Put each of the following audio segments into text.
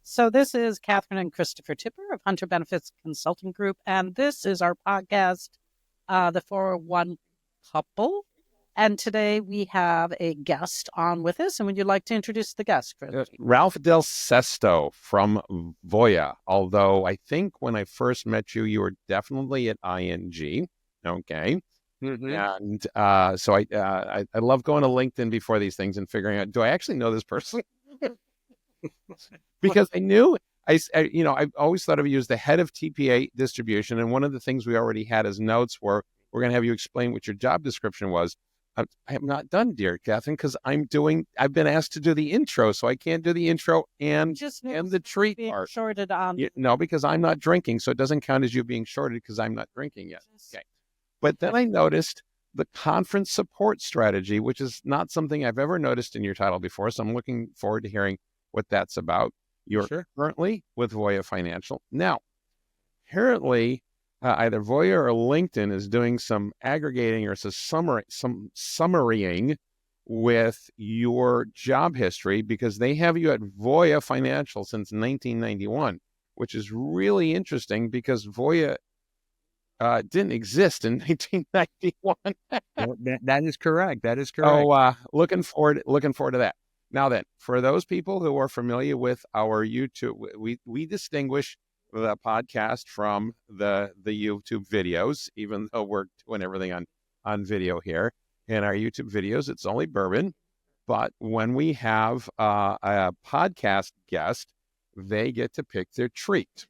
So this is Catherine and Christopher Tipper of Hunter Benefits Consulting Group, and this is our podcast, The 401 Couple. And today we have a guest on with us, and would you like to introduce the guest, Chris? Ralph DelSesto from Voya, although I think when I first met you, you were definitely at ING. Okay. And so I love going to LinkedIn before these things and figuring out, do I actually know this person? Because I've always thought of you as the head of TPA distribution. And one of the things we already had as notes were, we're going to have you explain what your job description was. I am not done, dear Catherine, because I've been asked to do the intro, so I can't do the intro and the treat part. Shorted on. No, because I'm not drinking, so it doesn't count as you being shorted because I'm not drinking yet. Okay. But then I noticed the conference support strategy, which is not something I've ever noticed in your title before. So I'm looking forward to hearing what that's about. You're currently with Voya Financial. Now, apparently, either Voya or LinkedIn is doing some aggregating or some summarying with your job history, because they have you at Voya Financial since 1991, which is really interesting because Voya didn't exist in 1991. That is correct. Oh, looking forward to that. Now then, for those people who are familiar with our YouTube, we distinguish the podcast from the YouTube videos, even though we're doing everything on video here. In our YouTube videos, it's only bourbon. But when we have a podcast guest, they get to pick their treat.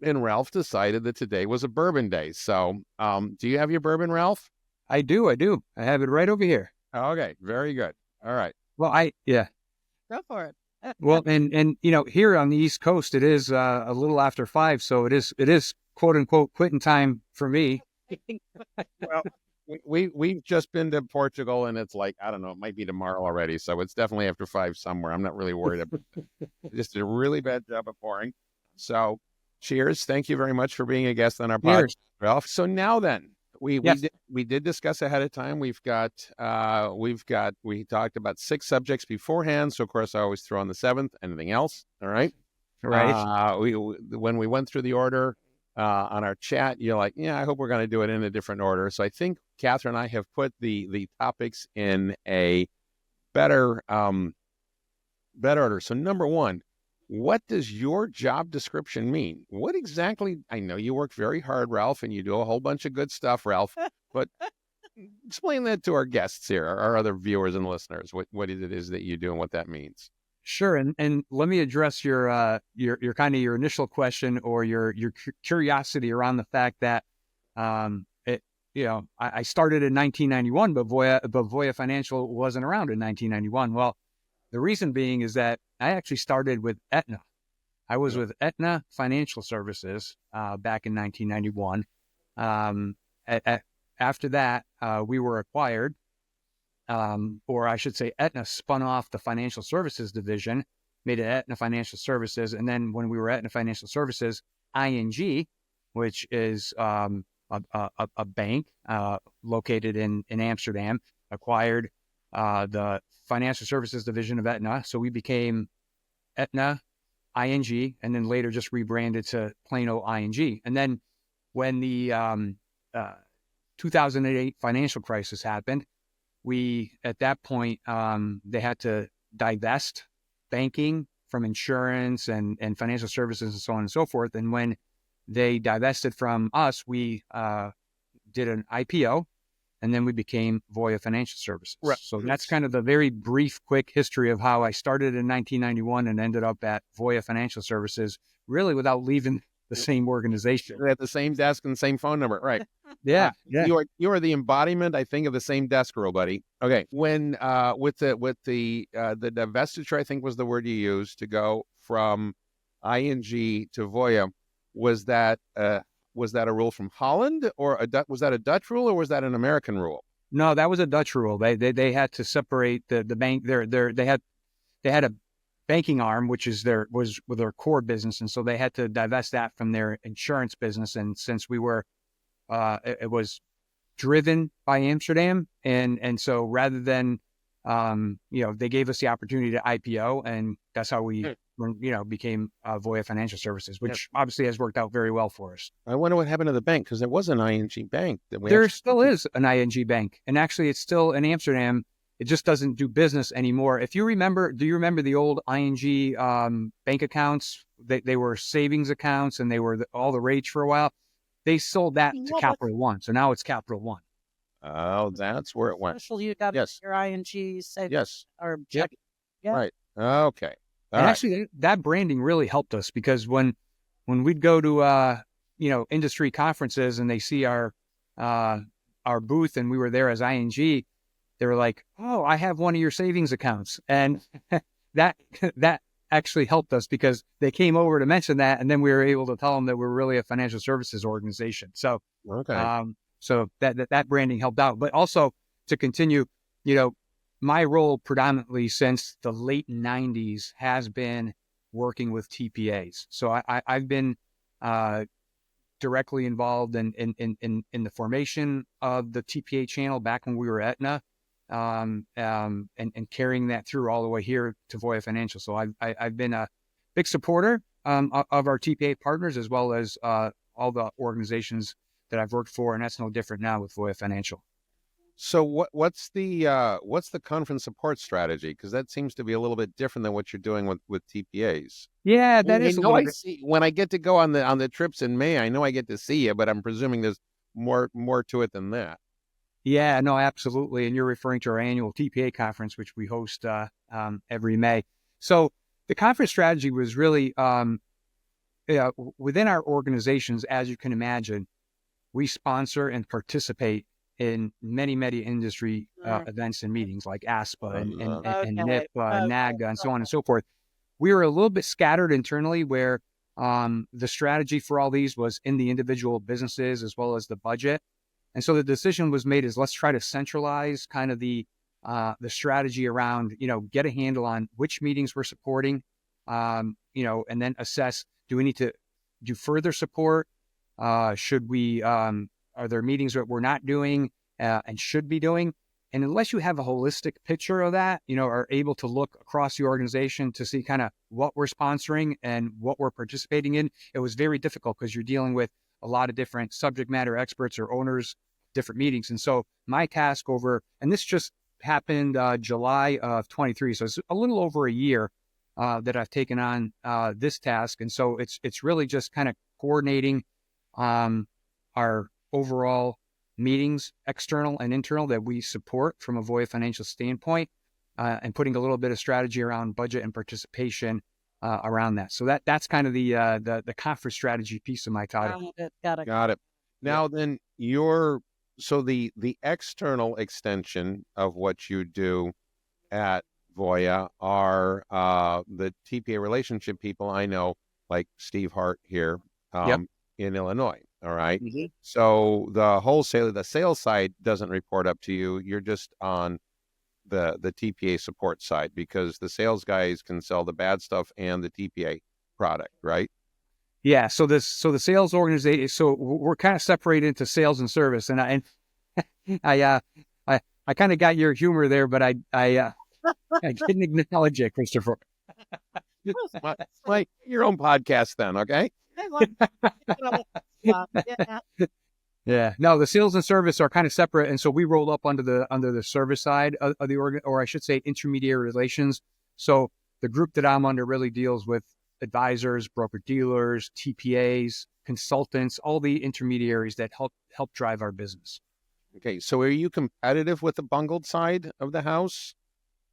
And Ralph decided that today was a bourbon day. So do you have your bourbon, Ralph? I do. I have it right over here. Okay, very good. All right. Well, Go for it. Well, and here on the East Coast, it is a little after 5, so it is quote unquote quitting time for me. Well, we've just been to Portugal, and it's like, I don't know, it might be tomorrow already, so it's definitely after 5 somewhere. I'm not really worried about it. Just did a really bad job of pouring. So, cheers! Thank you very much for being a guest on our podcast, Ralph. So now then. We did discuss ahead of time. We talked about 6 subjects beforehand. So of course I always throw on the 7th. Anything else? All right. Right. When we went through the order on our chat, you're like, yeah, I hope we're going to do it in a different order. So I think Catherine and I have put the topics in a better order. So number 1. What does your job description mean? What exactly? I know you work very hard, Ralph, and you do a whole bunch of good stuff, Ralph, but explain that to our guests here, our other viewers and listeners, what it is that you do and what that means. Sure. And let me address your kind of your initial question or your curiosity around the fact that, I started in 1991, but Voya Financial wasn't around in 1991. Well, the reason being is that I actually started with Aetna. I was with Aetna Financial Services back in 1991. After that, we were acquired, or I should say Aetna spun off the financial services division, made it Aetna Financial Services. And then when we were Aetna Financial Services, ING, which is a bank located in Amsterdam, acquired the financial services division of Aetna. So we became Aetna, ING, and then later just rebranded to plain old ING. And then when the 2008 financial crisis happened, at that point, they had to divest banking from insurance and financial services and so on and so forth. And when they divested from us, we did an IPO. And then we became Voya Financial Services. Right. So that's kind of the very brief, quick history of how I started in 1991 and ended up at Voya Financial Services, really without leaving the same organization. At the same desk and the same phone number, right? Yeah. You are the embodiment, I think, of the same desk rule, buddy. Okay. When with the divestiture, I think was the word you used, to go from ING to Voya, was that a rule from Holland, or was that a Dutch rule, or was that an American rule? No, that was a Dutch rule. They had to separate the bank. They had a banking arm, which was with their core business, and so they had to divest that from their insurance business. And since we were, it was driven by Amsterdam, and so rather than, they gave us the opportunity to IPO, and that's how we became Voya Financial Services, which obviously has worked out very well for us. I wonder what happened to the bank, because there was an ING bank that we There still is an ING bank, and actually it's still in Amsterdam. It just doesn't do business anymore. If you remember, do you remember the old ING bank accounts? They were savings accounts, and they were all the rage for a while. They sold that to Capital One, so now it's Capital One. Oh, that's where it went. Special, you got your ING savings or check. Yeah. Right. Okay. And actually, that branding really helped us, because when we'd go to industry conferences and they see our booth and we were there as ING, they were like, "Oh, I have one of your savings accounts," and that actually helped us, because they came over to mention that, and then we were able to tell them that we're really a financial services organization. So, so that branding helped out. But also, to continue, my role predominantly since the late 90s has been working with TPAs. So I've been directly involved in the formation of the TPA channel back when we were Aetna, and carrying that through all the way here to Voya Financial. So I've been a big supporter of our TPA partners, as well as all the organizations that I've worked for, and that's no different now with Voya Financial. So what's the conference support strategy? Because that seems to be a little bit different than what you're doing with TPAs. Yeah, that is. I see when I get to go on the trips in May. I know I get to see you, but I'm presuming there's more to it than that. Yeah, no, absolutely. And you're referring to our annual TPA conference, which we host every May. So the conference strategy was really within our organizations, as you can imagine, we sponsor and participate in many industry events and meetings like ASPA and NIPA and NAGA and so on and so forth. We were a little bit scattered internally, where the strategy for all these was in the individual businesses as well as the budget. And so the decision was made is, let's try to centralize kind of the strategy around, get a handle on which meetings we're supporting, and then assess, do we need to do further support? Should we, are there meetings that we're not doing and should be doing? And unless you have a holistic picture of that, are able to look across the organization to see kind of what we're sponsoring and what we're participating in, it was very difficult, because you're dealing with a lot of different subject matter experts or owners, different meetings. And so my task and this just happened July of 23, so it's a little over a year that I've taken on this task. And so it's really just kind of coordinating our overall meetings, external and internal, that we support from a Voya Financial standpoint, and putting a little bit of strategy around budget and participation around that. So that's kind of the conference strategy piece of my title. Got it. Now then, the external extension of what you do at Voya are the TPA relationship people I know, like Steve Hart here in Illinois. All right. Mm-hmm. So the sales side doesn't report up to you. You're just on the TPA support side, because the sales guys can sell the bad stuff and the TPA product, right? Yeah. So the sales organization. So we're kind of separated into sales and service, and I kind of got your humor there, but I didn't acknowledge it, Christopher. Like your own podcast, then, okay? Yeah. No, the sales and service are kind of separate, and so we roll up under the service side of the organ, or I should say, intermediary relations. So the group that I'm under really deals with advisors, broker dealers, TPAs, consultants, all the intermediaries that help drive our business. Okay. So are you competitive with the bungled side of the house?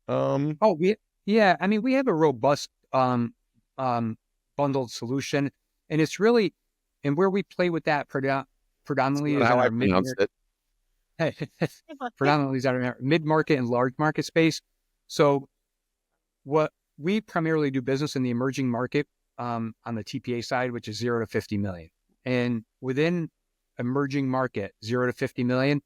Yeah. I mean, we have a robust bundled solution, and it's really, and where we play with that predominantly is how I pronounced it. Predominantly is our mid-market and large market space. So what we primarily do business in the emerging market on the TPA side, which is 0 to 50 million. And within emerging market, 0 to 50 million,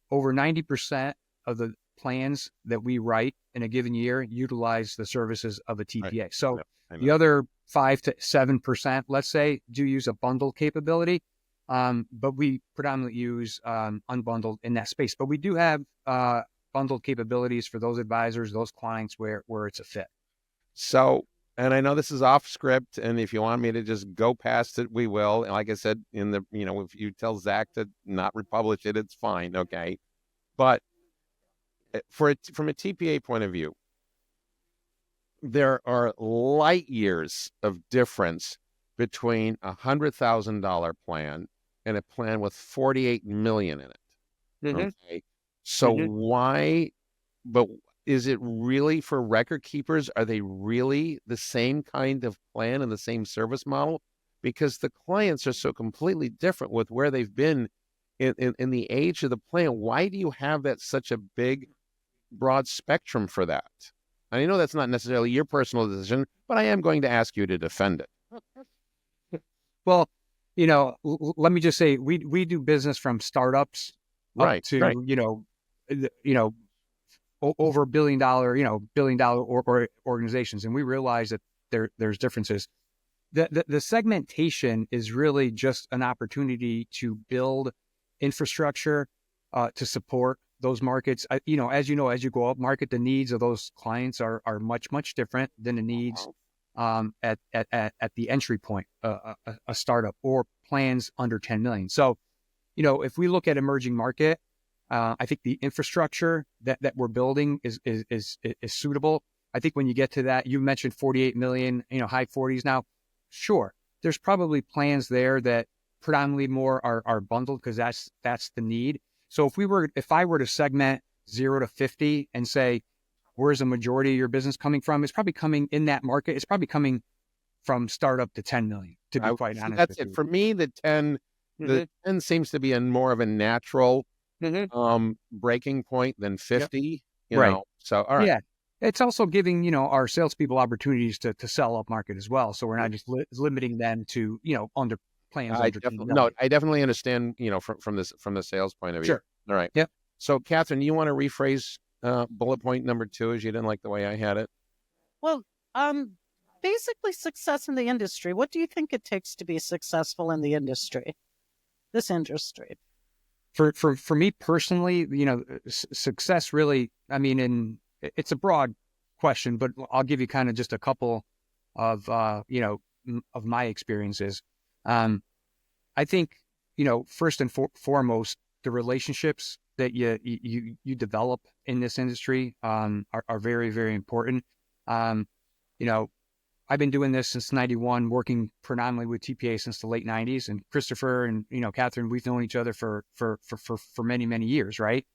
over 90% of the plans that we write in a given year utilize the services of a TPA. Right. So the other 5 to 7%, let's say, do use a bundle capability, but we predominantly use unbundled in that space. But we do have bundled capabilities for those advisors, those clients where it's a fit. So and I know this is off script, and if you want me to just go past it, we will. And like I said, if you tell Zach to not republish it, it's fine, okay? But from a TPA point of view, there are light years of difference between $100,000 plan and a plan with 48 million in it. Okay. So why, but is it really for record keepers? Are they really the same kind of plan and the same service model? Because the clients are so completely different with where they've been in the age of the plan. Why do you have that such a big, broad spectrum for that? I know that's not necessarily your personal decision, but I am going to ask you to defend it. Well, let me just say we do business from startups up to over $1 billion organizations, and we realize that there's differences. The segmentation is really just an opportunity to build infrastructure to support those markets. As you go up market, the needs of those clients are much different than the needs at the entry point, a startup or plans under 10 million. So, if we look at emerging market, I think the infrastructure that we're building is suitable. I think when you get to that, you mentioned 48 million, high 40s now. Sure, there's probably plans there that predominantly more are bundled because that's the need. So if I were to segment 0 to 50 and say, where's the majority of your business coming from? It's probably coming in that market. It's probably coming from startup to 10 million, to be quite honest. That's it. For me, the 10 seems to be a more of a natural breaking point than 50, right. know. So, all right. Yeah. It's also giving, our salespeople opportunities to sell up market as well. So we're not just limiting them to, under plans. I definitely understand, from the sales point of view. Sure. All right. Yep. So, Catherine, you want to rephrase bullet point number 2 as you didn't like the way I had it? Well, basically success in the industry. What do you think it takes to be successful in the industry? This industry. For me personally, success really, it's a broad question, but I'll give you kind of just a couple of, of my experiences. I think, first and foremost, the relationships that you develop in this industry are very, very important. I've been doing this since 91, working predominantly with TPA since the late 90s. And Christopher and, Catherine, we've known each other for many, many years, right?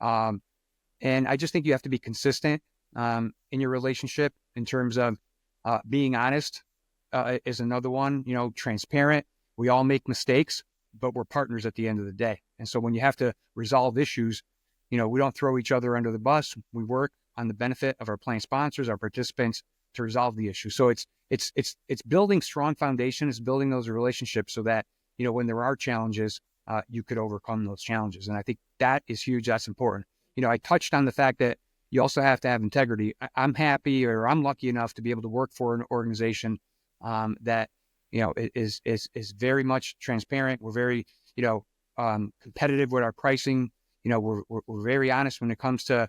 And I just think you have to be consistent in your relationship in terms of being honest is another one, transparent. We all make mistakes, but we're partners at the end of the day. And so when you have to resolve issues, we don't throw each other under the bus. We work on the benefit of our plan sponsors, our participants, to resolve the issue. So it's building strong foundations, building those relationships so that, when there are challenges, you could overcome those challenges. And I think that is huge. That's important. I touched on the fact that you also have to have integrity. I'm happy, or I'm lucky enough to be able to work for an organization that, is very much transparent. We're very, competitive with our pricing. We're very honest when it comes to,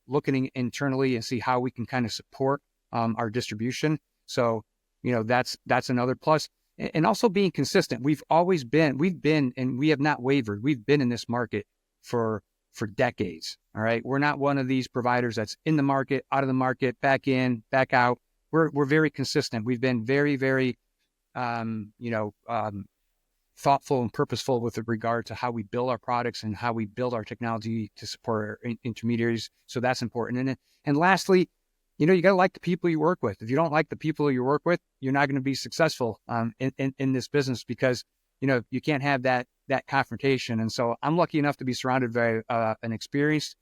looking internally and see how we can kind of support our distribution. So, that's another plus. And also being consistent. We've been, and we have not wavered. We've been in this market for decades. All right. We're not one of these providers that's in the market, out of the market, back in, back out. We're very consistent. We've been very, very, thoughtful and purposeful with regard to how we build our products and how we build our technology to support our intermediaries. So that's important. And lastly, you got to like the people you work with. If you don't like the people you work with, you're not going to be successful in this business because, you can't have that confrontation. And so I'm lucky enough to be surrounded by an experienced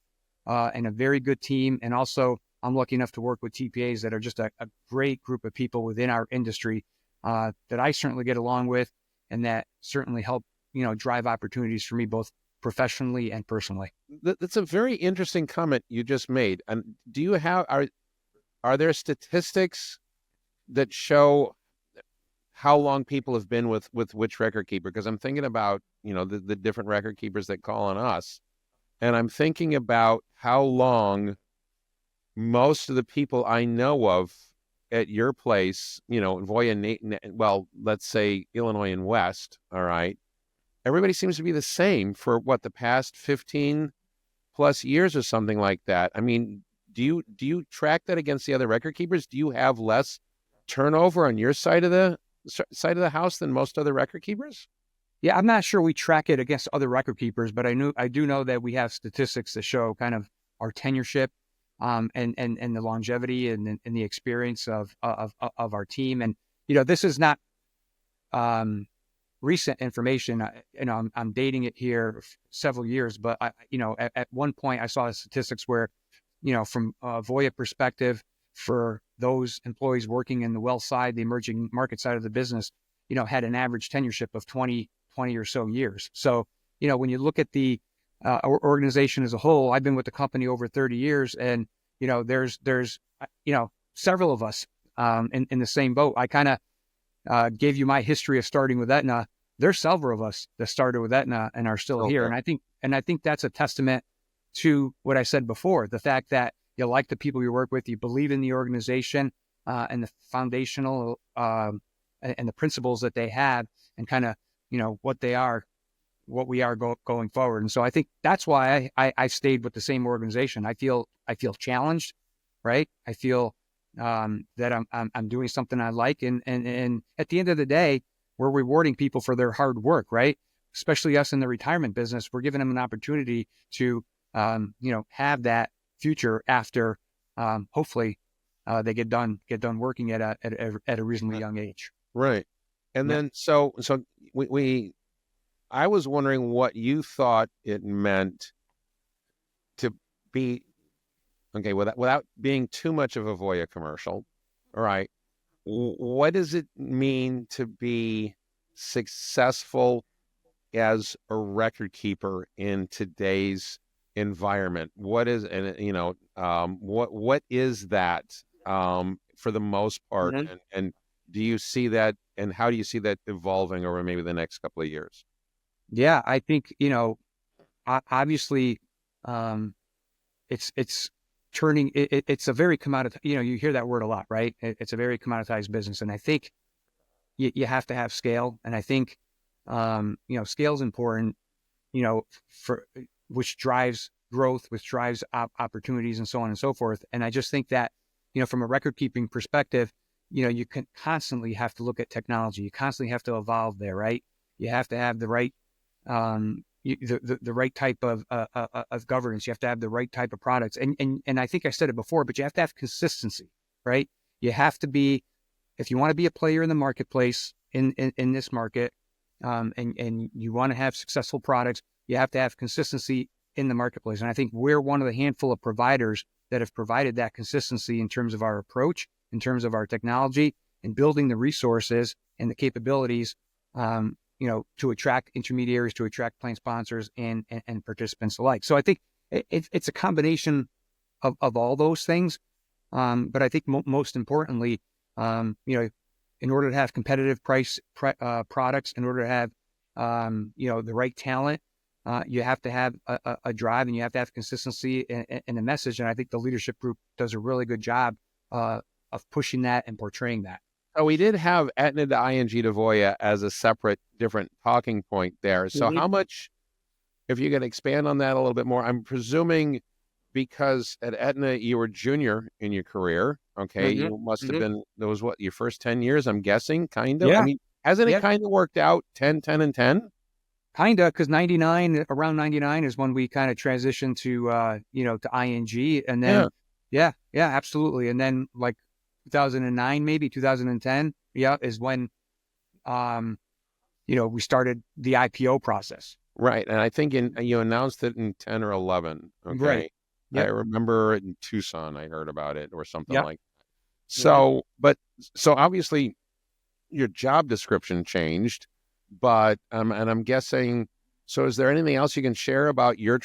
and a very good team. And also I'm lucky enough to work with TPAs that are just a great group of people within our industry that I certainly get along with and that certainly help, drive opportunities for me both professionally and personally. That's a very interesting comment you just made. And do you have, are there statistics that show how long people have been with which record keeper? Because I'm thinking about, the different record keepers that call on us. And I'm thinking about how long most of the people I know of at your place, Voya, well, let's say Illinois and West, all right, everybody seems to be the same for the past 15 plus years or something like that. I mean, do you track that against the other record keepers? Do you have less turnover on your side of the house than most other record keepers? Yeah, I'm not sure we track it against other record keepers, but I do know that we have statistics that show kind of our tenureship, and the longevity and the experience of our team. And this is not recent information. I'm dating it here several years, but at one point I saw the statistics where, from a Voya perspective, for those employees working in the wealth side, the emerging market side of the business, had an average tenureship of 20 or so years. So, when you look at the organization as a whole, I've been with the company over 30 years, and, there's several of us in the same boat. I kind of gave you my history of starting with Aetna. There's several of us that started with Aetna and are still here. And I think that's a testament to what I said before, the fact that you like the people you work with, you believe in the organization, and the foundational and the principles that they have, and kind of, what they are, what we are going forward. And so I think that's why I stayed with the same organization. I feel challenged, right? I feel that I'm doing something I like. And at the end of the day, we're rewarding people for their hard work, right? Especially us in the retirement business. We're giving them an opportunity to, have that future after, hopefully, they get done working at a reasonably young age. Right. And then, so I was wondering what you thought it meant to be, okay, without being too much of a Voya commercial, all right, what does it mean to be successful as a record keeper in today's environment? What is, what is that for the most part? Mm-hmm. And do you see that, and how do you see that evolving over maybe the next couple of years? Yeah, I think, obviously, it's turning, it's a very commoditized, you hear that word a lot, right? It's a very commoditized business. And I think you have to have scale. And I think, scale is important, which drives growth, which drives opportunities, and so on and so forth. And I just think that, from a record keeping perspective, you can constantly have to look at technology. You constantly have to evolve there, right? You have to have the right, the right type of governance. You have to have the right type of products. And I think I said it before, but you have to have consistency, right? You have to be, if you want to be a player in the marketplace, in this market, and you want to have successful products, you have to have consistency in the marketplace. And I think we're one of the handful of providers that have provided that consistency in terms of our approach, in terms of our technology, and building the resources and the capabilities, to attract intermediaries, to attract plan sponsors and participants alike. So I think it's a combination of all those things. But I think most importantly, in order to have competitive price products, in order to have, the right talent, you have to have a drive, and you have to have consistency in the message. And I think the leadership group does a really good job of pushing that and portraying that. Oh, we did have Aetna to ING to Voya as a separate, different talking point there. So how much, if you can expand on that a little bit more, I'm presuming because at Aetna, you were junior in your career. Okay. You must have been, those your first 10 years, I'm guessing, kind of. Yeah. I mean, hasn't it kind of worked out 10, 10, and 10? Kind of, because around 99 is when we kind of transitioned to, to ING. And then, yeah, absolutely. And then like 2009, maybe 2010, is when, we started the IPO process. Right. And I think you announced it in 10 or 11. Okay. Right. Yep. I remember in Tucson, I heard about it or something like that. So obviously your job description changed, but, and I'm guessing, so is there anything else you can share about your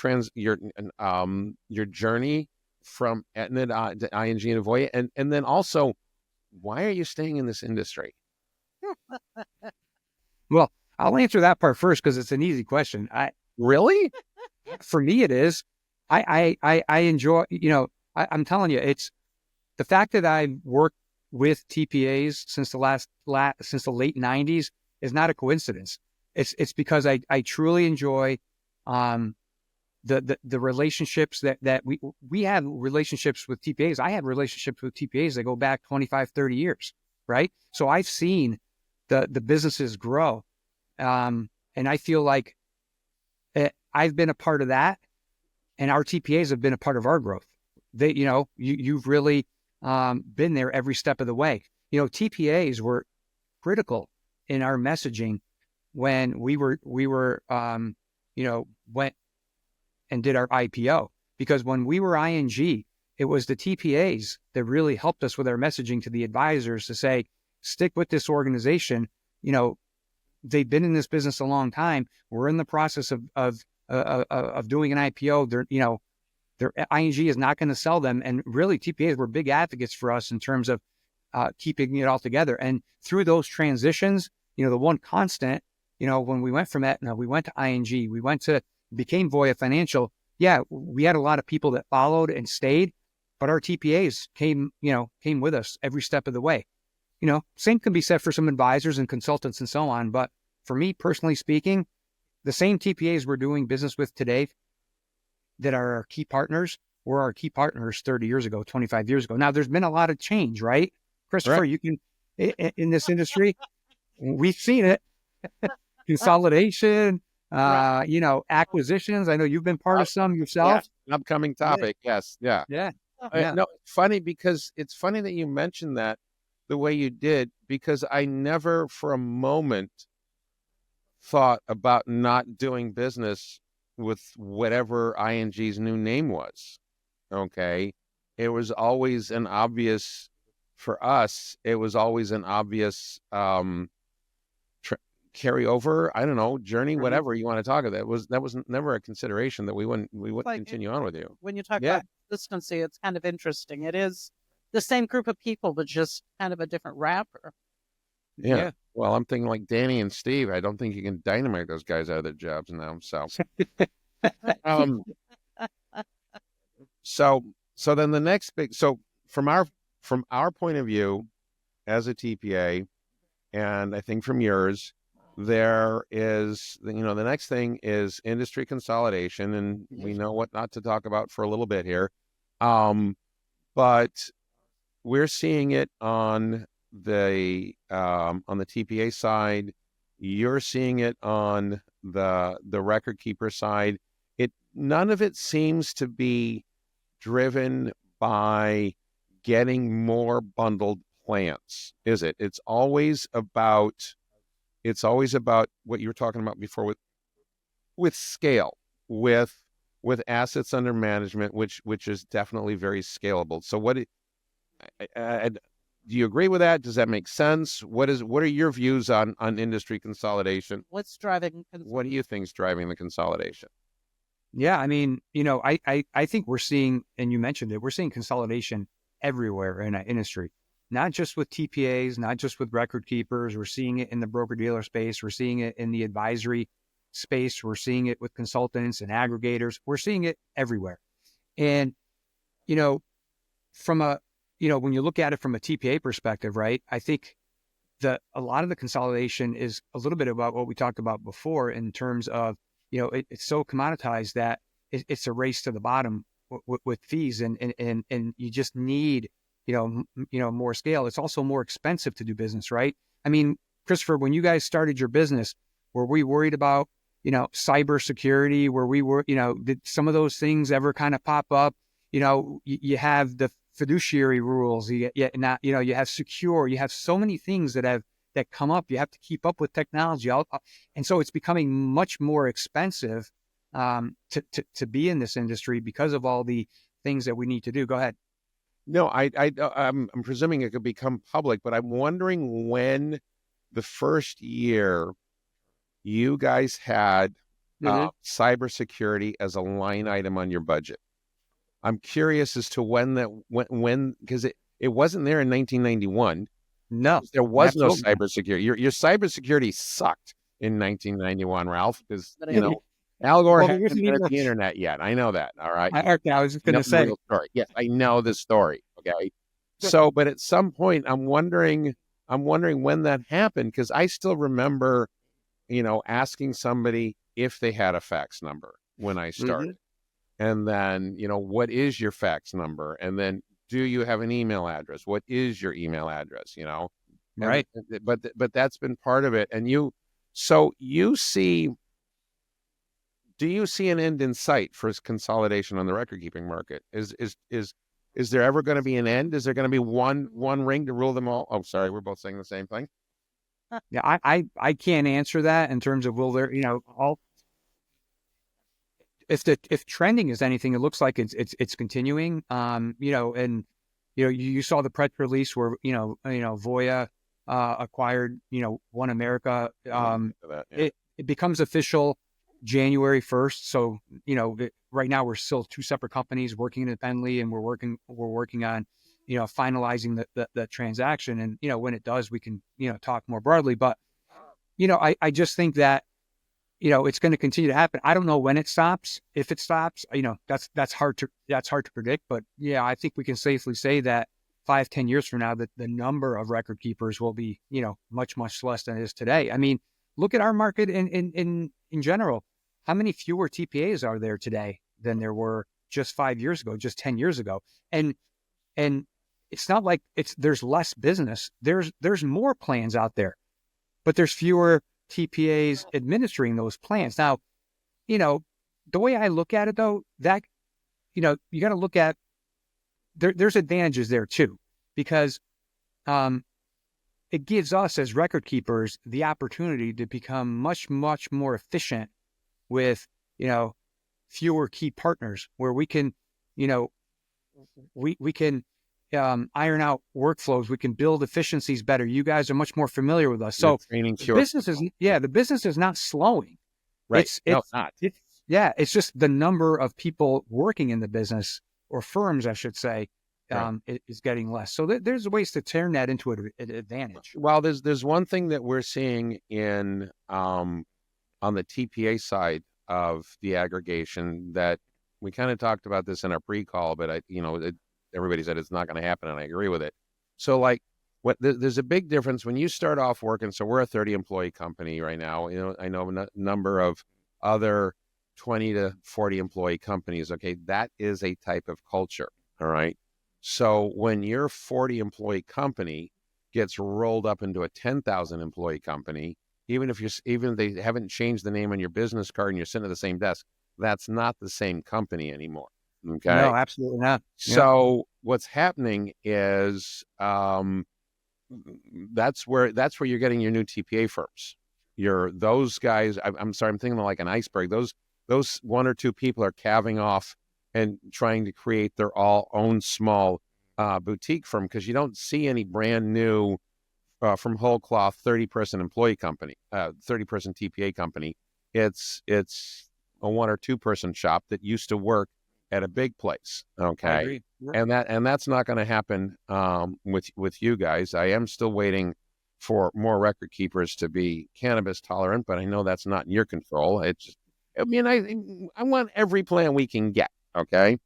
journey from Aetna to ING and Voya? And then also, why are you staying in this industry? Well, I'll answer that part first because it's an easy question. Really? For me, it is. I enjoy, I'm telling you, it's the fact that I work with TPAs since since the late 90s is not a coincidence. It's because I truly enjoy the relationships that we have relationships with TPAs. I have relationships with TPAs that go back 25, 30 years, right? So I've seen the businesses grow. And I feel like I've been a part of that, and our TPAs have been a part of our growth. They, you've really been there every step of the way. TPAs were critical in our messaging when we were went and did our IPO, because when we were ING, it was the TPAs that really helped us with our messaging to the advisors to say, stick with this organization. They've been in this business a long time. We're in the process of doing an IPO. Their ING is not going to sell them. And really, TPAs were big advocates for us in terms of keeping it all together. And through those transitions, the one constant, when we went from Aetna, we went to ING, became Voya Financial. Yeah, we had a lot of people that followed and stayed, but our TPAs came with us every step of the way. Same can be said for some advisors and consultants and so on. But for me, personally speaking, the same TPAs we're doing business with today that are our key partners were our key partners 30 years ago, 25 years ago. Now, there's been a lot of change, right? Christopher, Right. you can, in this industry, we've seen it. Consolidation, acquisitions. I know you've been part of some yourself. Yeah. Upcoming topic. Yes. Yeah. Yeah. No, funny, because it's funny that you mentioned that the way you did, because I never for a moment thought about not doing business with whatever ING's new name was. Okay. It was always an obvious, for us, it was always an obvious carryover, I don't know, journey, whatever you want to talk about. That was never a consideration that we wouldn't continue on with you. When you talk about consistency, it's kind of interesting. It is the same group of people, but just kind of a different wrapper. Yeah. Well, I'm thinking like Danny and Steve. I don't think you can dynamite those guys out of their jobs now. So then the next big, so from our point of view as a TPA, and I think from yours, there is, the next thing is industry consolidation, and we know what not to talk about for a little bit here. But we're seeing it on the TPA side. You're seeing it on the record keeper side. None of it seems to be driven by getting more bundled plans, is it? It's always about what you were talking about before with scale, with assets under management, which is definitely very scalable. So do you agree with that? Does that make sense? What are your views on industry consolidation? What's driving? What do you think is driving the consolidation? Yeah, I mean, I think we're seeing, and you mentioned it, we're seeing consolidation everywhere in our industry, not just with TPAs, not just with record keepers. We're seeing it in the broker-dealer space. We're seeing it in the advisory space. We're seeing it with consultants and aggregators. We're seeing it everywhere. And, when you look at it from a TPA perspective, right, I think that a lot of the consolidation is a little bit about what we talked about before in terms of, it's so commoditized that it's a race to the bottom with fees, and you just need, more scale. It's also more expensive to do business, right? I mean, Christopher, when you guys started your business, were we worried about, cybersecurity? Were we did some of those things ever kind of pop up? You have the fiduciary rules. You have secure. You have so many things that come up. You have to keep up with technology, and so it's becoming much more expensive to be in this industry because of all the things that we need to do. Go ahead. No, I'm presuming it could become public, but I'm wondering when the first year you guys had cybersecurity as a line item on your budget. I'm curious as to when because it wasn't there in 1991. No, there was absolutely. no cybersecurity. Your cybersecurity sucked in 1991, Ralph, because Al Gore hadn't invented the internet yet. I know that. All right. I was just going to say. Story. Yes, I know this story. Okay. So, but at some point, I'm wondering when that happened, because I still remember, asking somebody if they had a fax number when I started. And then, what is your fax number? And then, do you have an email address? What is your email address? Right. But that's been part of it. And so do you see an end in sight for consolidation on the record keeping market? Is there ever going to be an end? Is there going to be one ring to rule them all? Oh, sorry, we're both saying the same thing. Yeah, I can't answer that in terms of will there, all if trending is anything, it looks like it's continuing. And you saw the press release where Voya acquired One America. It becomes official January 1st. So right now we're still two separate companies working independently, and we're working on finalizing the transaction. And when it does, we can talk more broadly. But I just think that it's going to continue to happen. I don't know when it stops. If it stops, that's hard to predict. But yeah, I think we can safely say that 5-10 years from now, that the number of record keepers will be much less than it is today. I mean, look at our market in general. How many fewer TPAs are there today than there were just 5 years ago, just 10 years ago? And it's not like there's less business. There's more plans out there, but there's fewer TPAs administering those plans. Now, the way I look at it though, that, you got to look at, there's advantages there too, because it gives us as record keepers the opportunity to become much more efficient with, fewer key partners, where we can, we can iron out workflows. We can build efficiencies better. You guys are much more familiar with us. So the business is not slowing. Right. It's not. It's just the number of people working in the business, or firms, I should say, is getting less. So there's ways to turn that into an advantage. Well, there's one thing that we're seeing in on the TPA side of the aggregation, that we kind of talked about this in our pre-call, but everybody said it's not going to happen, and I agree with it. So there's a big difference when you start off working. So we're a 30 employee company right now. I know a number of other 20 to 40 employee companies. Okay. That is a type of culture. All right. So when your 40 employee company gets rolled up into a 10,000 employee company, even if they haven't changed the name on your business card and you're sitting at the same desk, that's not the same company anymore. Okay. No, absolutely not. So what's happening is that's where you're getting your new TPA firms. Those guys. I'm sorry, I'm thinking of like an iceberg. Those one or two people are calving off and trying to create their own small boutique firm, because you don't see any brand new from whole cloth 30-person employee company, 30-person TPA company. It's a 1 or 2 person shop that used to work at a big place. Okay. I agree. And that's not going to happen with you guys. I am still waiting for more record keepers to be cannabis tolerant, but I know that's not in your control. I want every plan we can get. Okay.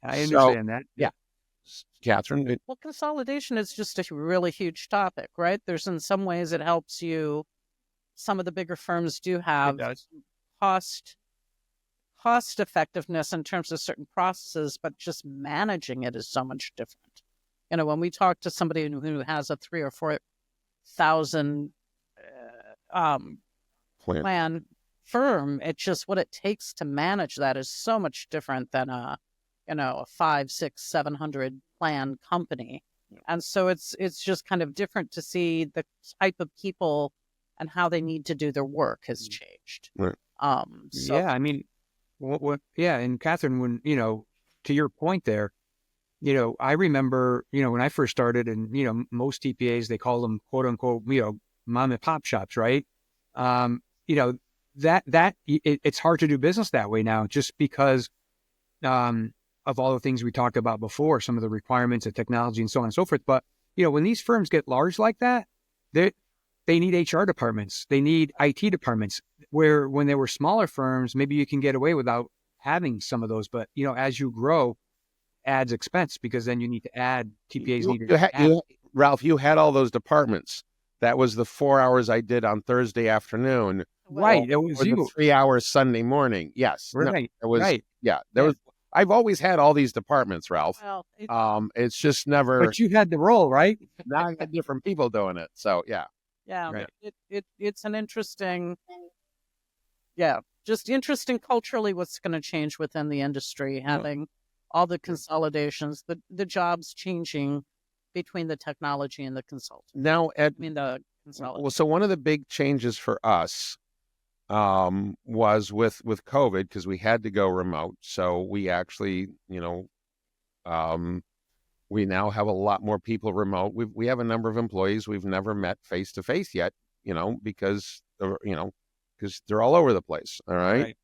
I understand that. Yeah. Catherine? Well, consolidation is just a really huge topic, right? There's, in some ways, it helps you. Some of the bigger firms do have cost effectiveness in terms of certain processes, but just managing it is so much different. When we talk to somebody who has a 3,000 or 4,000 plan firm, it's just what it takes to manage that is so much different than a 500, 600, 700 plan company. And so it's just kind of different to see the type of people and how they need to do their work has changed. Right. I mean, and Catherine, when, to your point there, I remember, when I first started, and, most TPAs, they call them quote unquote, mom and pop shops, right? It's hard to do business that way now, just because of all the things we talked about before, some of the requirements of technology and so on and so forth. But, when these firms get large like that, they need HR departments, they need IT departments, where when they were smaller firms, maybe you can get away without having some of those. But, as you grow, adds expense because then you need to add TPAs. Ralph, you had all those departments. That was the 4 hours I did on Thursday afternoon. Right. It was or the 3 hours Sunday morning. Yes. Right. No, it was, right. There was, I've always had all these departments, Ralph. Well, It's just never. But you had the role, right? Now I got different people doing it. So, yeah. yeah, Right. it's an interesting, just interesting culturally what's going to change within the industry, having all the consolidations, the jobs changing between the technology and the consultant. Now, the consultant. well, so one of the big changes for us was with COVID, because we had to go remote. So we actually, we now have a lot more people remote. We have a number of employees we've never met face to face yet, because they're all over the place. All right.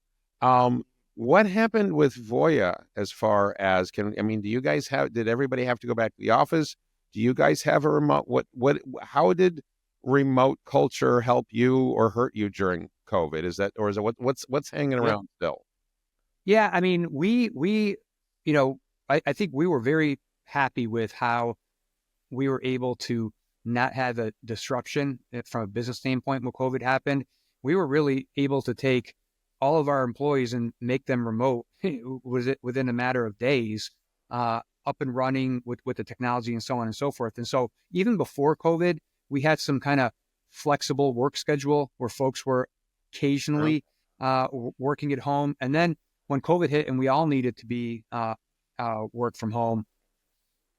What happened with Voya as far as did everybody have to go back to the office? Do you guys have a remote? How did remote culture help you or hurt you during COVID? Is it what's hanging around still? Yeah. I mean, I think we were very happy with how we were able to not have a disruption from a business standpoint when COVID happened. We were really able to take all of our employees and make them remote within a matter of days, up and running with the technology and so on and so forth. And so even before COVID, we had some kind of flexible work schedule where folks were occasionally working at home. And then when COVID hit and we all needed to be work from home,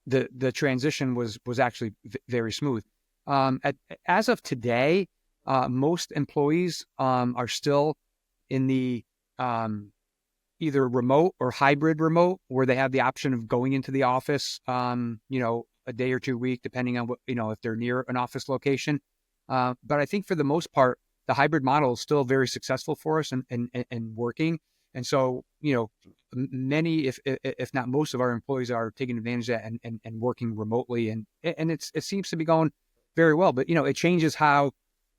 the transition was actually very smooth. As of today, most employees are still in the either remote or hybrid remote, where they have the option of going into the office, a day or 2 a week, depending on what, if they're near an office location. But I think for the most part, the hybrid model is still very successful for us and working. And so, many, if not most of our employees are taking advantage of that and working remotely. And it seems to be going very well. But, it changes how,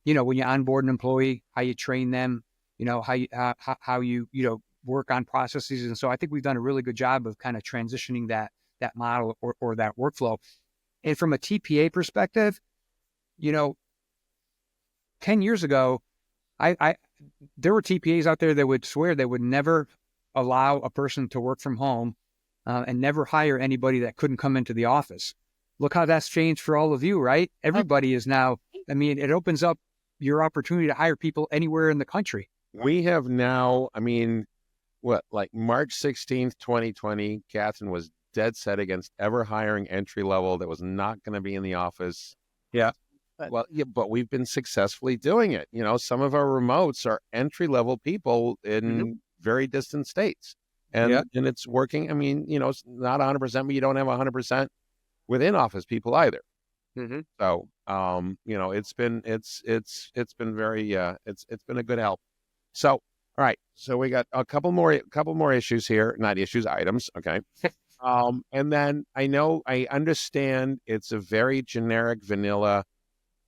when you onboard an employee, how you train them, how you work on processes. And so I think we've done a really good job of kind of transitioning that model or that workflow. And from a TPA perspective, 10 years ago, there were TPAs out there that would swear they would never allow a person to work from home and never hire anybody that couldn't come into the office. Look how that's changed for all of you, right? Everybody is now, it opens up your opportunity to hire people anywhere in the country. We have now, March 16th, 2020, Catherine was dead set against ever hiring entry level that was not going to be in the office. Yeah. But we've been successfully doing it. Some of our remotes are entry level people in very distant states, and it's working. It's not 100%, but you don't have 100% within office people either. Mm-hmm. So, it's been very, it's been a good help. So, all right. So we got a couple more issues here, not issues, items. Okay. And then I understand it's a very generic vanilla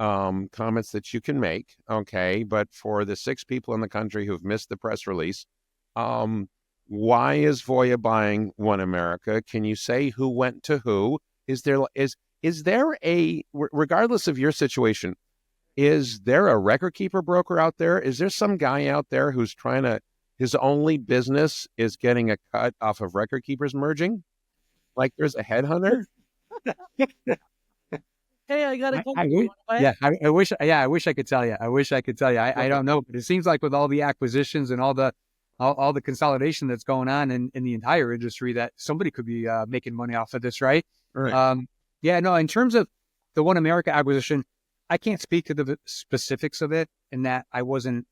comments that you can make. Okay. But for the 6 people in the country who've missed the press release, why is Voya buying One America? Can you say who went to who? Is there a, regardless of your situation, is there a record keeper broker out there? Is there some guy out there who's his only business is getting a cut off of record keepers merging? Like there's a headhunter? Hey, I gotta go. I wish I could tell you. I don't know, but it seems like with all the acquisitions and all the consolidation that's going on in the entire industry, that somebody could be making money off of this, right? Right. In terms of the One America acquisition, I can't speak to the specifics of it, in that I wasn't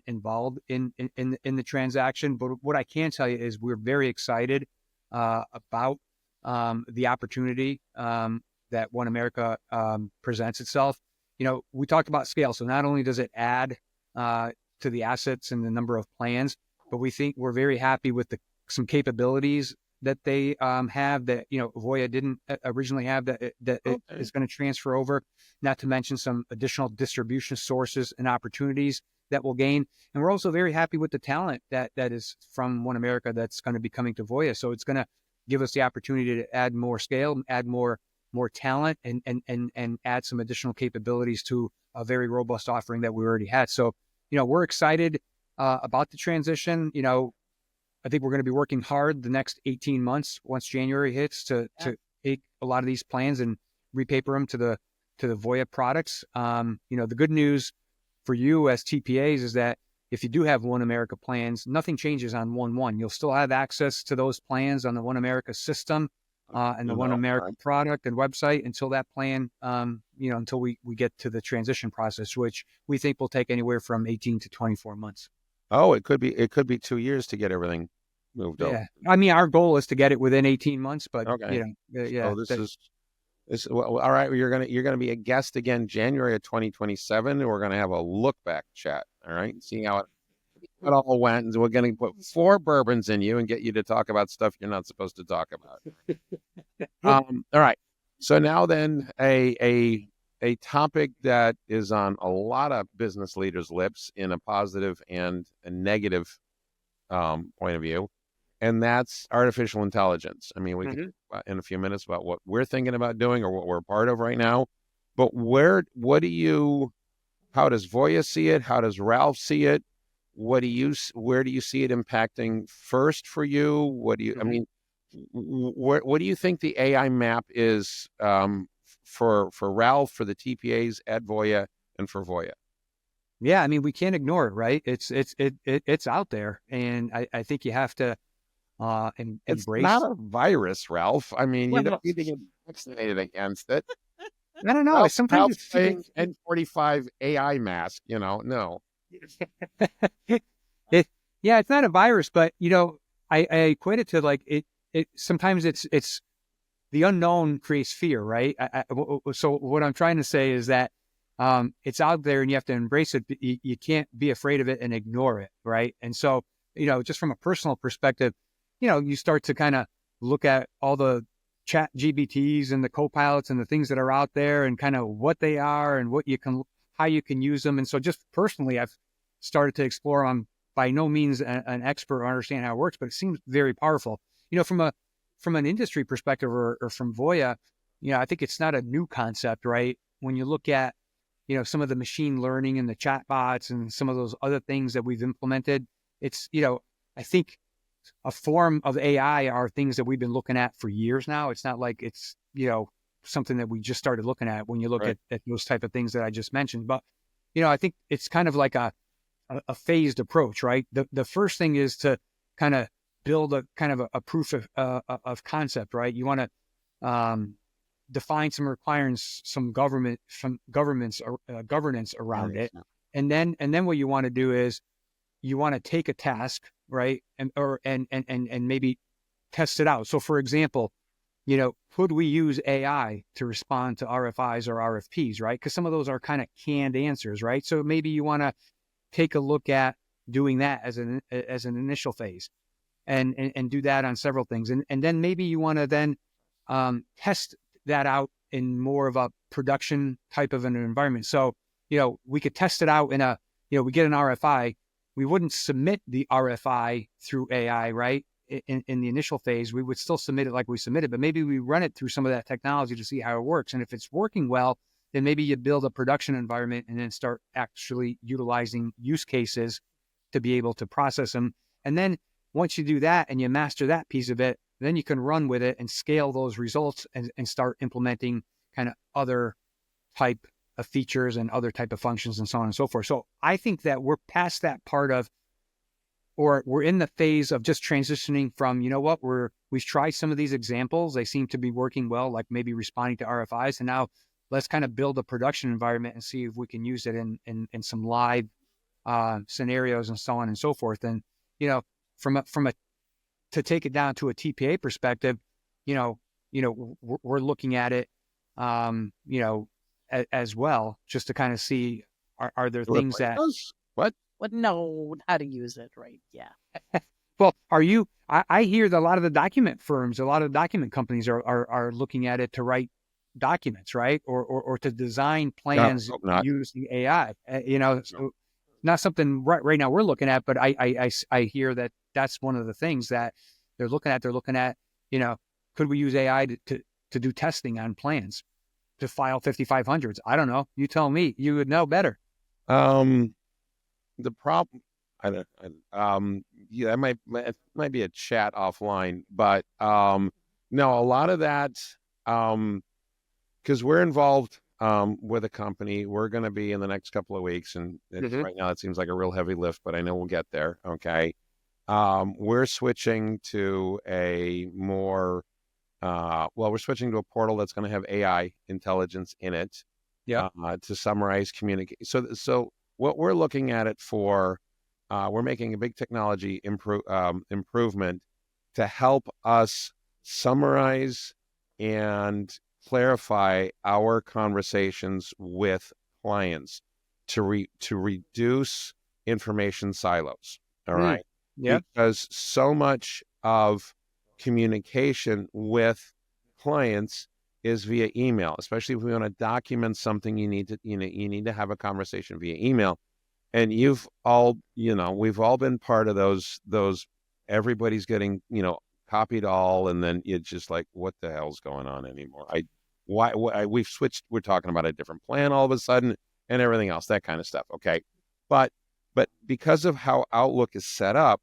involved in the transaction. But what I can tell you is we're very excited about the opportunity that One America presents itself. We talked about scale. So not only does it add to the assets and the number of plans, but we think we're very happy with some capabilities that they have that Voya didn't originally have that is going to transfer over. Not to mention some additional distribution sources and opportunities that we'll gain. And we're also very happy with the talent that is from One America that's going to be coming to Voya. So it's going to give us the opportunity to add more scale, add more talent, and add some additional capabilities to a very robust offering that we already had. So, we're excited about the transition. I think we're going to be working hard the next 18 months once January hits to take a lot of these plans and repaper them to the Voya products. The good news for you as TPAs is that if you do have One America plans, nothing changes on 1/1. You'll still have access to those plans on the One America system and the One America product and website until that plan, until we get to the transition process, which we think will take anywhere from 18 to 24 months. Oh, it could be 2 years to get everything moved over. Yeah, I mean, our goal is to get it within 18 months, but okay. Yeah. So well, all right. You're gonna be a guest again January of 2027, and we're gonna have a look back chat. All right, see how it all went, and we're gonna put 4 bourbons in you and get you to talk about stuff you're not supposed to talk about. All right. So now then, a topic that is on a lot of business leaders' lips in a positive and a negative point of view, and that's artificial intelligence. I mean, we can talk in a few minutes about what we're thinking about doing or what we're part of right now. But how does Voya see it? How does Ralph see it? Where do you see it impacting first for you? What do you, I mean, what do you think the AI map is for Ralph, for the TPAs at Voya, and for Voya? Yeah, I mean, we can't ignore it, right? It's out there, and I think you have to embrace. It's not a virus, Ralph. I mean, you don't need to get vaccinated against it. I don't know. Sometimes it's playing N45 AI mask. No. It's not a virus, but I equate it to like it. Sometimes it's the unknown creates fear, right? So what I'm trying to say is that it's out there and you have to embrace it. But you can't be afraid of it and ignore it, right? And so just from a personal perspective, you start to kind of look at all the chat GBTs and the co-pilots and the things that are out there and kind of what they are and how you can use them. And so just personally, I've started to explore. I'm by no means an expert or understand how it works, but it seems very powerful. From an industry perspective or from Voya, I think it's not a new concept, right? When you look at, some of the machine learning and the chatbots and some of those other things that we've implemented, it's, I think a form of AI are things that we've been looking at for years now. It's not like it's, something that we just started looking at when you look at those type of things that I just mentioned. But, I think it's kind of like a phased approach, right? The first thing is to kind of build a kind of a proof of concept, right? You want to define some requirements, some governance around it, and then what you want to do is you want to take a task, right, and maybe test it out. So, for example, could we use AI to respond to RFIs or RFPs, right? Because some of those are kind of canned answers, right? So maybe you want to take a look at doing that as an initial phase. And do that on several things. And then maybe you want to then test that out in more of a production type of an environment. So, we could test it out in we get an RFI. We wouldn't submit the RFI through AI, right? In the initial phase, we would still submit it like we submitted, but maybe we run it through some of that technology to see how it works. And if it's working well, then maybe you build a production environment and then start actually utilizing use cases to be able to process them. And then once you do that and you master that piece of it, then you can run with it and scale those results and start implementing kind of other type of features and other type of functions and so on and so forth. So I think that we're past that part of, or we're in the phase of just transitioning from, we've tried some of these examples. They seem to be working well, like maybe responding to RFIs. And now let's kind of build a production environment and see if we can use it in some live scenarios and so on and so forth. And, to take it down to a TPA perspective, we're looking at it, as well, just to kind of see, are there things that would know how to use it, right? Yeah. Well, I hear that a lot of the document firms, a lot of document companies are looking at it to write documents, right? Or to design plans using AI, so not something right now we're looking at, but I hear that that's one of the things that they're looking at. They're looking at, Could we use AI to do testing on plans, to file 5500s? I don't know. You tell me. You would know better. The problem, yeah, it might be a chat offline, but no, a lot of that, because we're involved with a company. We're going to be in the next couple of weeks, and right now it seems like a real heavy lift, but I know we'll get there. Okay, we're switching to a more we're switching to a portal that's going to have AI intelligence in it. Yeah. To summarize communicate. So what we're looking at it for, we're making a big technology improvement to help us summarize and clarify our conversations with clients to reduce information silos. All right. Yeah. Because so much of communication with clients is via email, especially if we want to document something. You need to have a conversation via email. And we've all been part of those. Everybody's getting copied all, and then it's just like, what the hell's going on anymore? Why we've switched? We're talking about a different plan all of a sudden, and everything else, that kind of stuff. Okay, but because of how Outlook is set up,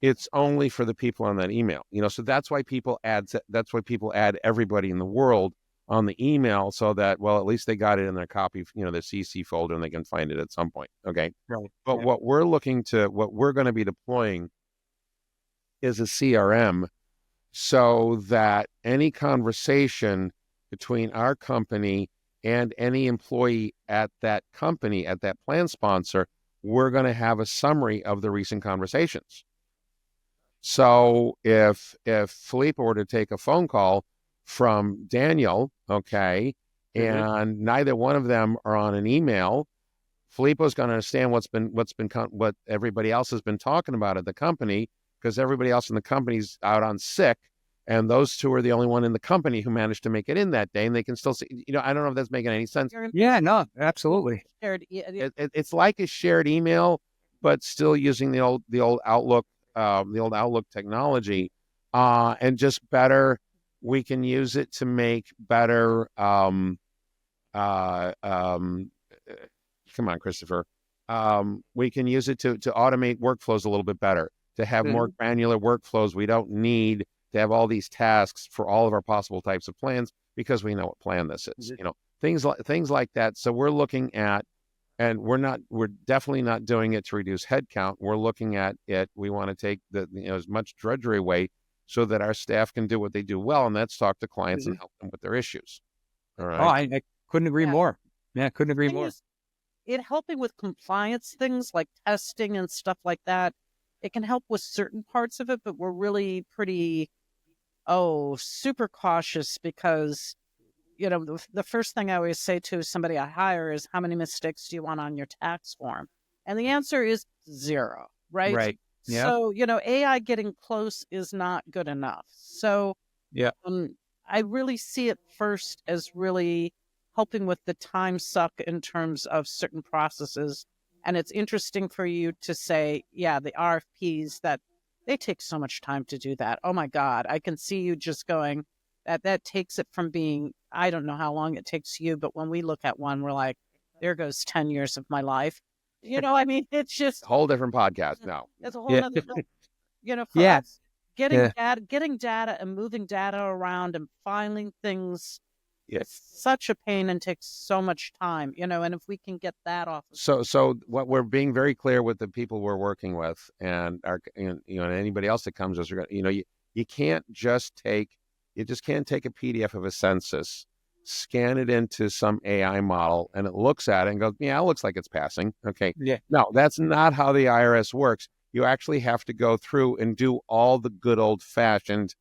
it's only for the people on that email. So that's why people add everybody in the world on the email, so that, well, at least they got it in their copy, their CC folder, and they can find it at some point. Okay. Right. But Yeah. what we're going to be deploying is a CRM, so that any conversation between our company and any employee at that company, at that plan sponsor, we're going to have a summary of the recent conversations. So if Felipe were to take a phone call from Daniel, okay, and neither one of them are on an email, Filippo's going to understand what everybody else has been talking about at the company, because everybody else in the company's out on sick, and those two are the only one in the company who managed to make it in that day, and they can still see. I don't know if that's making any sense. Yeah, no, absolutely. It's like a shared email, but still using the old Outlook. The old Outlook technology, and just better. We can use it to make better. Come on, Christopher. We can use it to automate workflows a little bit better, to have more granular workflows. We don't need to have all these tasks for all of our possible types of plans, because we know what plan this is. Things like that. So we're looking at. And we're definitely not doing it to reduce headcount. We're looking at it. We want to take as much drudgery away, so that our staff can do what they do well, and that's talk to clients and help them with their issues. All right. Oh, I couldn't agree more. Yeah, couldn't agree more. It helping with compliance things like testing and stuff like that. It can help with certain parts of it, but we're really pretty, super cautious, because the first thing I always say to somebody I hire is, how many mistakes do you want on your tax form? And the answer is 0, right? Right. Yeah. So, AI getting close is not good enough. So yeah, I really see it first as really helping with the time suck in terms of certain processes. And it's interesting for you to say, the RFPs, that they take so much time to do that. Oh my God, I can see you just going, that takes it from being, I don't know how long it takes you, but when we look at one, we're like, there goes 10 years of my life. It's just a whole different podcast now. It's a whole other, for us, getting data and moving data around and filing things. It's such a pain and takes so much time, and if we can get that off. So what we're being very clear with the people we're working with, and and anybody else that comes to us, you can't just take. You just can't take a PDF of a census, scan it into some AI model, and it looks at it and goes, it looks like it's passing. Okay. Yeah. No, that's not how the IRS works. You actually have to go through and do all the good old-fashioned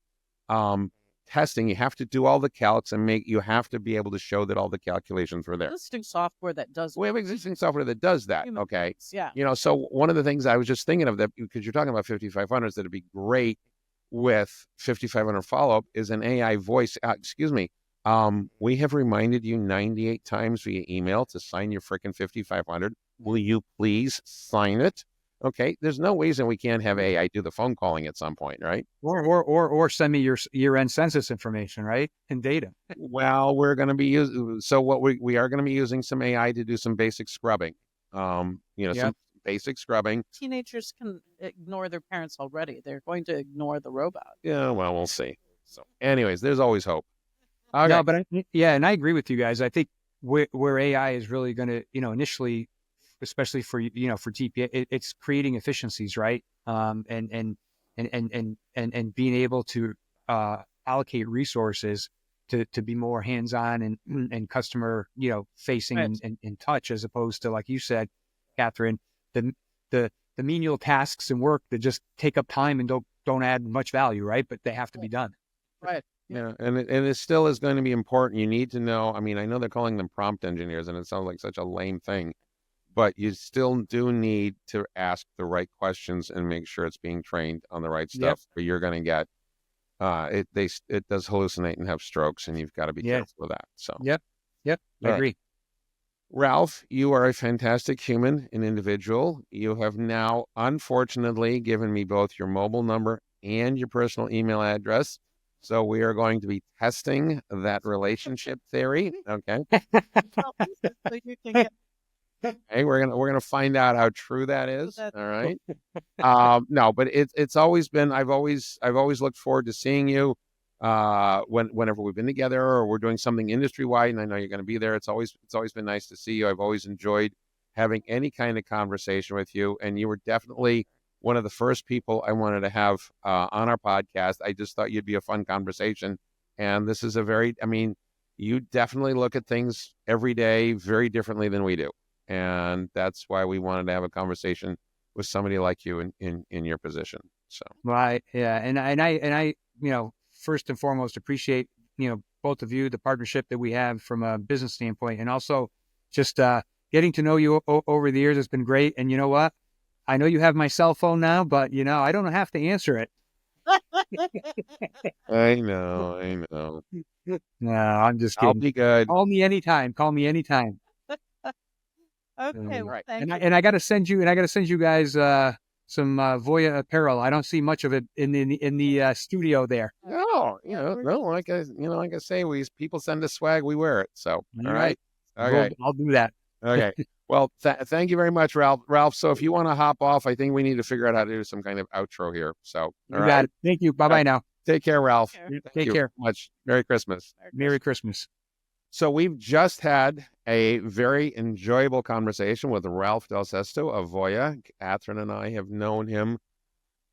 testing. You have to do all the calcs, and you have to be able to show that all the calculations were there. Existing software that does. We have existing software that does that. Okay. Yeah. So one of the things I was just thinking of, that, because you're talking about 5500s, that'd be great with 5500 follow-up, is an AI voice. We have reminded you 98 times via email to sign your frickin' 5500. Will you please sign it? Okay, there's no reason we can't have AI do the phone calling at some point, right? Or send me your year-end census information, right? And data. Well, we're going to be using, so what we are going to be using some AI to do some basic scrubbing. Some basic scrubbing. Teenagers can ignore their parents already. They're going to ignore the robot. Yeah, well, we'll see. So, anyways, there's always hope. Okay. No, but and I agree with you guys. I think where AI is really going to, initially, especially for for TPA, it's creating efficiencies, right? And being able to allocate resources to be more hands-on and customer facing Right. and touch, as opposed to, like you said, Catherine, the menial tasks and work that just take up time and don't add much value, right? But they have to be done. Right. Yeah, and it still is going to be important. You need to know. I mean, I know they're calling them prompt engineers, and it sounds like such a lame thing, but you still do need to ask the right questions and make sure it's being trained on the right stuff. Or you're going to get it does hallucinate and have strokes, and you've got to be careful with that. So Yep, I agree. Ralph, you are a fantastic human and individual. You have now, unfortunately, given me both your mobile number and your personal email address. So we are going to be testing that relationship theory. Okay. Hey, we're gonna find out how true that is. All right. No, but it's always been. I've always looked forward to seeing you. Whenever we've been together or we're doing something industry wide, and I know you're going to be there. It's always been nice to see you. I've always enjoyed having any kind of conversation with you, and you were definitely one of the first people I wanted to have on our podcast. I just thought you'd be a fun conversation, and this is you definitely look at things every day very differently than we do, and that's why we wanted to have a conversation with somebody like you in your position. So, right, yeah, and I first and foremost appreciate both of you, the partnership that we have from a business standpoint, and also just getting to know you over the years has been great. And you know what? I know you have my cell phone now, but I don't have to answer it. I know. No, I'm just kidding. I'll be good. Call me anytime. Okay, well, right. thank you. And I got to send you guys some Voya apparel. I don't see much of it in the studio there. No, like I say, people send us swag, we wear it. So, all right. Okay. I'll do that. Okay. Well, thank you very much, Ralph. So if you want to hop off, I think we need to figure out how to do some kind of outro here. So, all right. Got it. Thank you. Bye-bye now. Take care, Ralph. Take care. Much. Merry Christmas. Merry Christmas. So we've just had a very enjoyable conversation with Ralph DelSesto of Voya. Catherine and I have known him,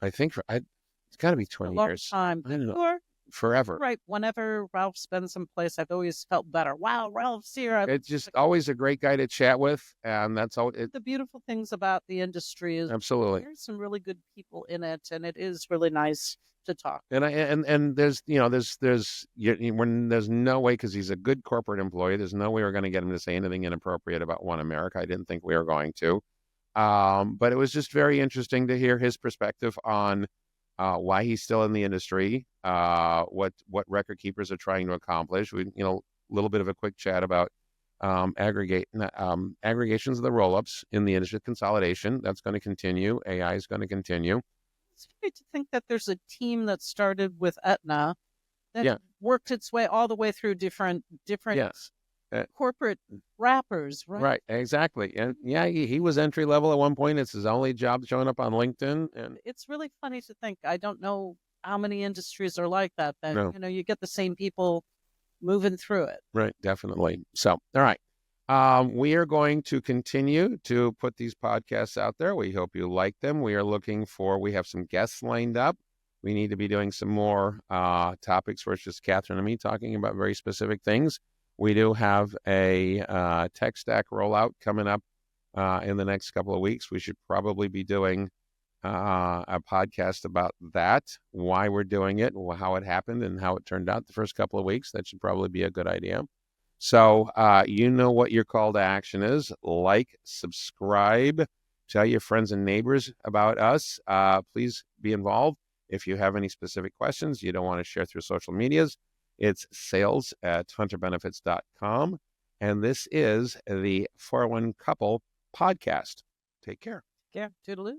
I think, it's got to be 20 years. Time. I don't know. Forever. Right. Whenever Ralph's been someplace, I've always felt better. Wow, Ralph's here. It's just always a great guy to chat with. And that's all. The beautiful things about the industry is absolutely there's some really good people in it, and it is really nice to talk. And there's when there's no way, because he's a good corporate employee, there's no way we're going to get him to say anything inappropriate about One America. I didn't think we were going to. But it was just very interesting to hear his perspective on why he's still in the industry, what record keepers are trying to accomplish. We, a little bit of a quick chat about aggregations of the roll-ups in the industry, consolidation. That's going to continue. AI is going to continue. It's great to think that there's a team that started with Aetna that worked its way all the way through different corporate wrappers, right? Right, exactly. And he was entry level at one point. It's his only job showing up on LinkedIn. And it's really funny to think. I don't know how many industries are like that. That you get the same people moving through it. Right, definitely. So, all right. We are going to continue to put these podcasts out there. We hope you like them. We have some guests lined up. We need to be doing some more topics where it's just Catherine and me talking about very specific things. We do have a tech stack rollout coming up in the next couple of weeks. We should probably be doing a podcast about that, why we're doing it, how it happened, and how it turned out the first couple of weeks. That should probably be a good idea. So you know what your call to action is. Like, subscribe, tell your friends and neighbors about us. Please be involved. If you have any specific questions you don't want to share through social medias, it's sales@hunterbenefits.com. And this is the 401 Couple podcast. Take care. Yeah, toodaloo.